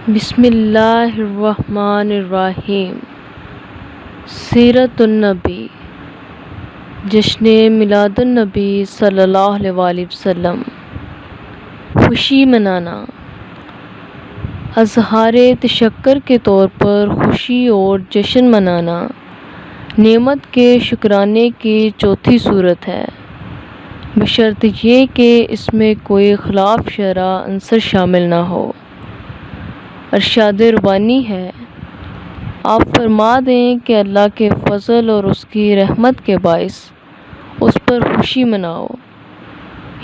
بسم اللہ الرحمن الرحیم۔ سیرت النبی، جشن میلاد النبی صلی اللہ علیہ وسلم۔ خوشی منانا، اظہار تشکر کے طور پر خوشی اور جشن منانا نعمت کے شکرانے کی چوتھی صورت ہے، بشرط یہ کہ اس میں کوئی خلاف شرع عنصر شامل نہ ہو۔ ارشاد ربانی ہے، آپ فرما دیں کہ اللہ کے فضل اور اس کی رحمت کے باعث اس پر خوشی مناؤ۔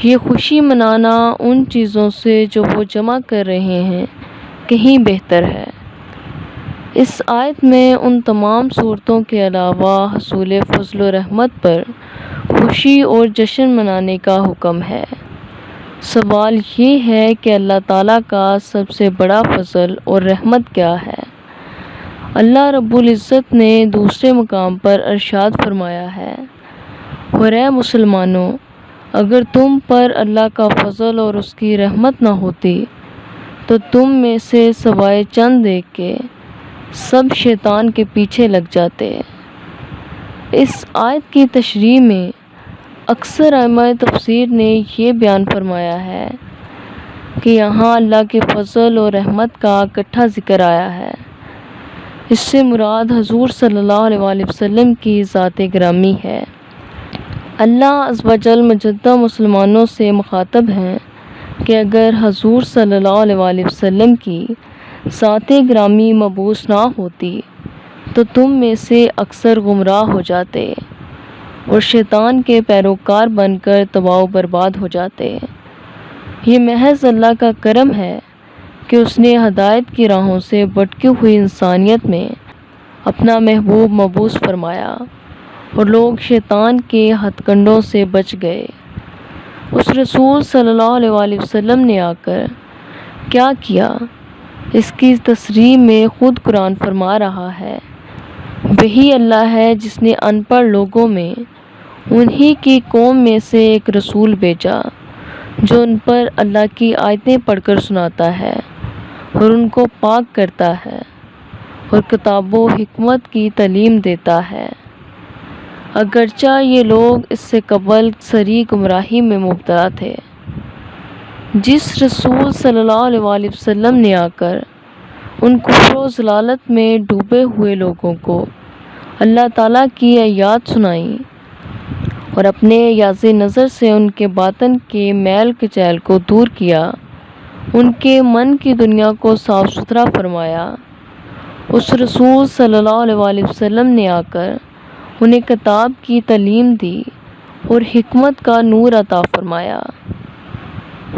یہ خوشی منانا ان چیزوں سے جو وہ جمع کر رہے ہیں کہیں بہتر ہے۔ اس آیت میں ان تمام صورتوں کے علاوہ حصول فضل و رحمت پر خوشی اور جشن منانے کا حکم ہے۔ سوال یہ ہے کہ اللہ تعالیٰ کا سب سے بڑا فضل اور رحمت کیا ہے؟ اللہ رب العزت نے دوسرے مقام پر ارشاد فرمایا ہے، اور اے مسلمانوں، اگر تم پر اللہ کا فضل اور اس کی رحمت نہ ہوتی تو تم میں سے سوائے چند ایک کے سب شیطان کے پیچھے لگ جاتے۔ اس آیت کی تشریح میں اکثر ائمہ تفسیر نے یہ بیان فرمایا ہے کہ یہاں اللہ کے فضل اور رحمت کا اکٹھا ذکر آیا ہے۔ اس سے مراد حضور صلی اللہ علیہ وسلم کی ذات گرامی ہے۔ اللہ عز و جل مجدہ مسلمانوں سے مخاطب ہیں کہ اگر حضور صلی اللہ علیہ وسلم کی ذات گرامی مبعوث نہ ہوتی تو تم میں سے اکثر گمراہ ہو جاتے اور شیطان کے پیروکار بن کر تباہ و برباد ہو جاتے۔ یہ محض اللہ کا کرم ہے کہ اس نے ہدایت کی راہوں سے بھٹکی ہوئی انسانیت میں اپنا محبوب مبعوث فرمایا اور لوگ شیطان کے ہتھ کنڈوں سے بچ گئے۔ اس رسول صلی اللہ علیہ وسلم نے آ کر کیا کیا، اس کی تصریح میں خود قرآن فرما رہا ہے، وہی اللہ ہے جس نے ان پڑھ لوگوں میں انہی کی قوم میں سے ایک رسول بھیجا جو ان پر اللہ کی آیتیں پڑھ کر سناتا ہے اور ان کو پاک کرتا ہے اور کتاب و حکمت کی تعلیم دیتا ہے، اگرچہ یہ لوگ اس سے قبل سری گمراہی میں مبتلا تھے۔ جس رسول صلی اللہ علیہ وسلم نے آ کر ان کفر و ضلالت میں ڈوبے ہوئے لوگوں کو اللہ تعالیٰ کی آیات سنائیں اور اپنے یاز نظر سے ان کے باطن کے میل کچیل کو دور کیا، ان کے من کی دنیا کو صاف ستھرا فرمایا، اس رسول صلی اللہ علیہ وسلم نے آ کر انہیں کتاب کی تعلیم دی اور حکمت کا نور عطا فرمایا۔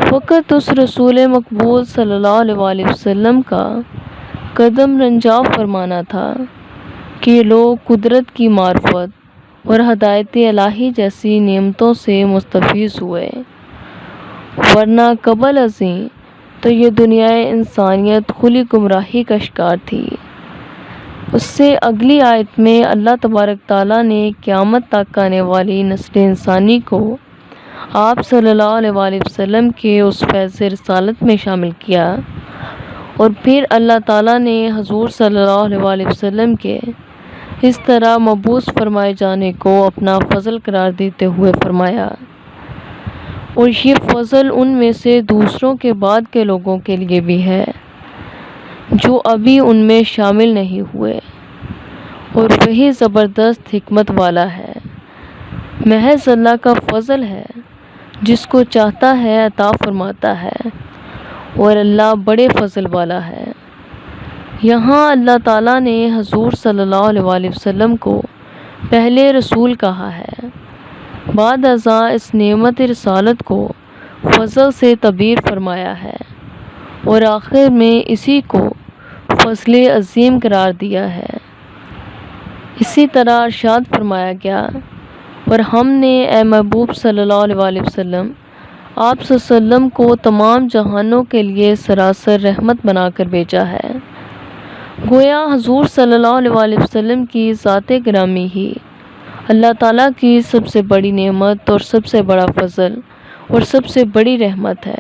فقط اس رسول مقبول صلی اللہ علیہ وسلم کا قدم رنجاؤ فرمانا تھا کہ یہ لوگ قدرت کی معرفت اور ہدایت الہی جیسی نعمتوں سے مستفیض ہوئے، ورنہ قبل ازیں تو یہ دنیا انسانیت کھلی گمراہی کا شکار تھی۔ اس سے اگلی آیت میں اللہ تبارک تعالیٰ نے قیامت تک آنے والی نسل انسانی کو آپ صلی اللہ علیہ وسلم کے اس فیض رسالت میں شامل کیا، اور پھر اللہ تعالیٰ نے حضور صلی اللہ علیہ وسلم کے اس طرح مبعوث فرمائے جانے کو اپنا فضل قرار دیتے ہوئے فرمایا، اور یہ فضل ان میں سے دوسروں کے بعد کے لوگوں کے لیے بھی ہے جو ابھی ان میں شامل نہیں ہوئے، اور وہی زبردست حکمت والا ہے۔ محض اللہ کا فضل ہے، جس کو چاہتا ہے عطا فرماتا ہے، اور اللہ بڑے فضل والا ہے۔ یہاں اللہ تعالیٰ نے حضور صلی اللہ علیہ وسلم کو پہلے رسول کہا ہے، بعد ازاں اس نعمت رسالت کو فضل سے تعبیر فرمایا ہے، اور آخر میں اسی کو فضل عظیم قرار دیا ہے۔ اسی طرح ارشاد فرمایا گیا، اور ہم نے اے محبوب صلی اللہ علیہ وسلم آپ صلی اللہ علیہ وسلم کو تمام جہانوں کے لیے سراسر رحمت بنا کر بھیجا ہے۔ گویا حضور صلی اللہ علیہ وسلم کی ذات گرامی ہی اللہ تعالیٰ کی سب سے بڑی نعمت اور سب سے بڑا فضل اور سب سے بڑی رحمت ہے۔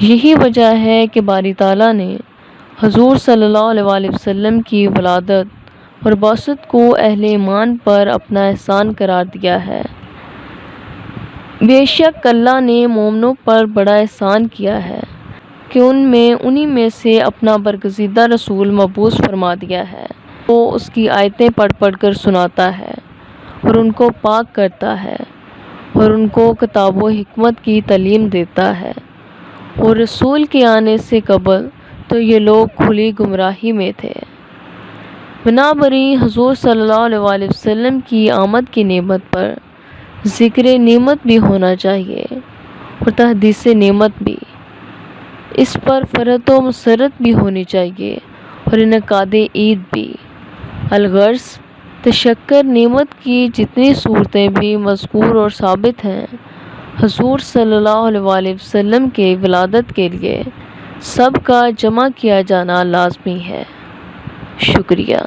یہی وجہ ہے کہ باری تعالیٰ نے حضور صلی اللہ علیہ وسلم کی ولادت اور بعثت کو اہل ایمان پر اپنا احسان قرار دیا ہے۔ بے شک اللہ نے مومنوں پر بڑا احسان کیا ہے کہ انہی میں سے اپنا برگزیدہ رسول مبعوث فرما دیا ہے۔ وہ اس کی آیتیں پڑھ پڑھ کر سناتا ہے اور ان کو پاک کرتا ہے اور ان کو کتاب و حکمت کی تعلیم دیتا ہے، اور رسول کے آنے سے قبل تو یہ لوگ کھلی گمراہی میں تھے۔ بنابراین حضور صلی اللہ علیہ وسلم کی آمد کی نعمت پر ذکر نعمت بھی ہونا چاہیے اور تحدیث نعمت بھی، اس پر فرحت و مسرت بھی ہونی چاہیے اور انعقاد عید بھی۔ الغرض تشکر نعمت کی جتنی صورتیں بھی مذکور اور ثابت ہیں، حضور صلی اللہ علیہ وسلم کے ولادت کے لیے سب کا جمع کیا جانا لازمی ہے۔ شکریہ۔